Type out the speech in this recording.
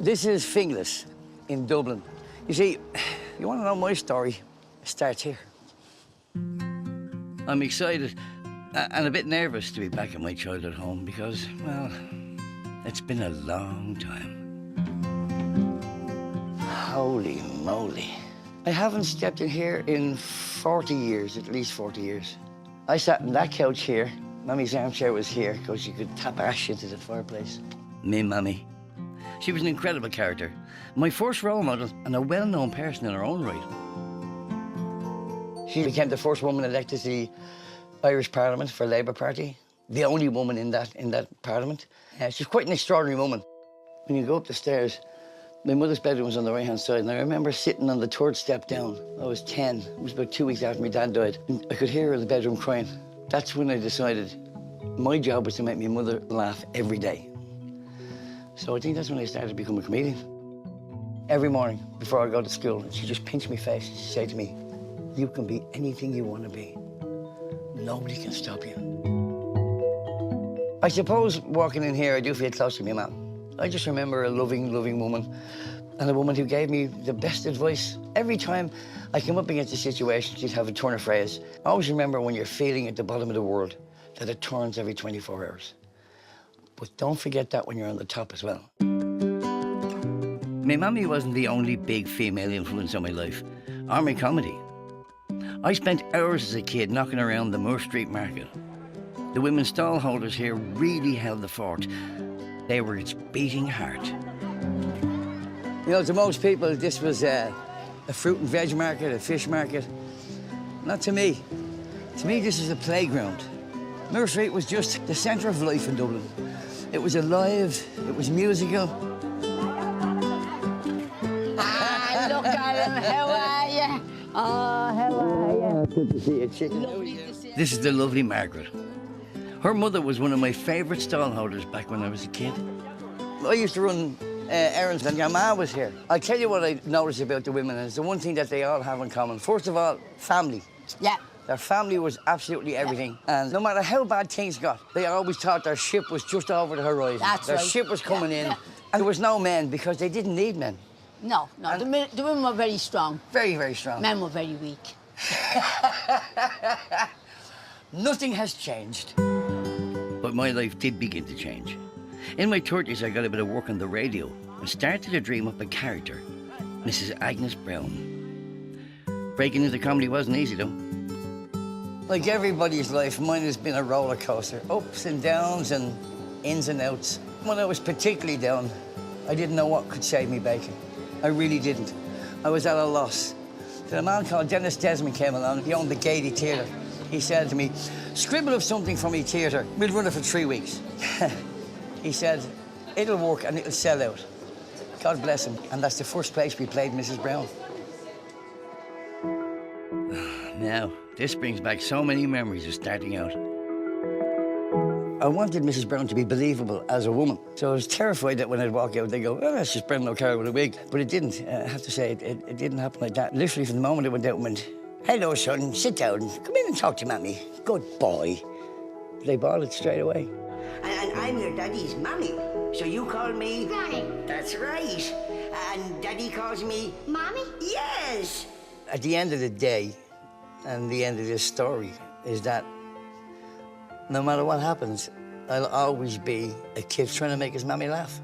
This is Fingles in Dublin. You see, you want to know my story? It starts here. I'm excited and a bit nervous to be back at my childhood home because, well, it's been a long time. Holy moly. I haven't stepped in here in 40 years, at least 40 years. I sat in that couch here. Mummy's armchair was here because you could tap ash into the fireplace. Me, Mummy. She was an incredible character. My first role model and a well-known person in her own right. She became the first woman elected to the Irish Parliament for Labour Party. The only woman in that Parliament. She's quite an extraordinary woman. When you go up the stairs, my mother's bedroom was on the right-hand side, and I remember sitting on the third step down. I was 10. It was about 2 weeks after my dad died. And I could hear her in the bedroom crying. That's when I decided my job was to make my mother laugh every day. So I think that's when I started to become a comedian. Every morning before I go to school, she'd just pinch my face. She'd say to me, "You can be anything you want to be. Nobody can stop you." I suppose walking in here, I do feel close to my mum. I just remember a loving, loving woman, and a woman who gave me the best advice. Every time I came up against a situation, she'd have a turn of phrase. I always remember when you're feeling at the bottom of the world, that it turns every 24 hours. But don't forget that when you're on the top as well. My mummy wasn't the only big female influence on my life, or my comedy. I spent hours as a kid knocking around the Moore Street Market. The women's stall holders here really held the fort. They were its beating heart. You know, to most people, this was a fruit and veg market, a fish market. Not to me. To me, this is a playground. Moore Street was just the centre of life in Dublin. It was alive, it was musical. Ah, look at him, how are you? Oh, how are you? Good to see you, chicken. Lovely to see you. This is the lovely Margaret. Her mother was one of my favourite stallholders back when I was a kid. I used to run errands when your ma was here. I'll tell you what I noticed about the women, and it's the one thing that they all have in common. First of all, family. Yeah. Their family was absolutely everything. And no matter how bad things got, they always thought their ship was just over the horizon. That's their right. ship was coming in. Yeah. And there was no men because they didn't need men. No, the women were very strong. Very, very strong. Men were very weak. Nothing has changed. But my life did begin to change. In my 30s, I got a bit of work on the radio and started to dream up a character, Mrs. Agnes Brown. Breaking into comedy wasn't easy, though. Like everybody's life, mine has been a roller coaster. Ups and downs and ins and outs. When I was particularly down, I didn't know what could save me bacon. I really didn't. I was at a loss. Then a man called Dennis Desmond came along. He owned the Gaiety Theatre. He said to me, "Scribble up something for me theatre. We'll run it for 3 weeks." He said, "It'll work and it'll sell out." God bless him. And that's the first place we played Mrs. Brown. Now, this brings back so many memories of starting out. I wanted Mrs. Brown to be believable as a woman. So I was terrified that when I'd walk out, they'd go, "Oh, that's just Brendan O'Carroll with a wig." But it didn't. I have to say, it didn't happen like that. Literally, from the moment I went out and went, "Hello, son, sit down. Come in and talk to Mammy. Good boy." They bought it straight away. And I'm your daddy's mammy, so you call me... Granny. That's right. And Daddy calls me... Mommy? Yes! At the end of the day, and the end of this story, is that no matter what happens, I'll always be a kid trying to make his mammy laugh.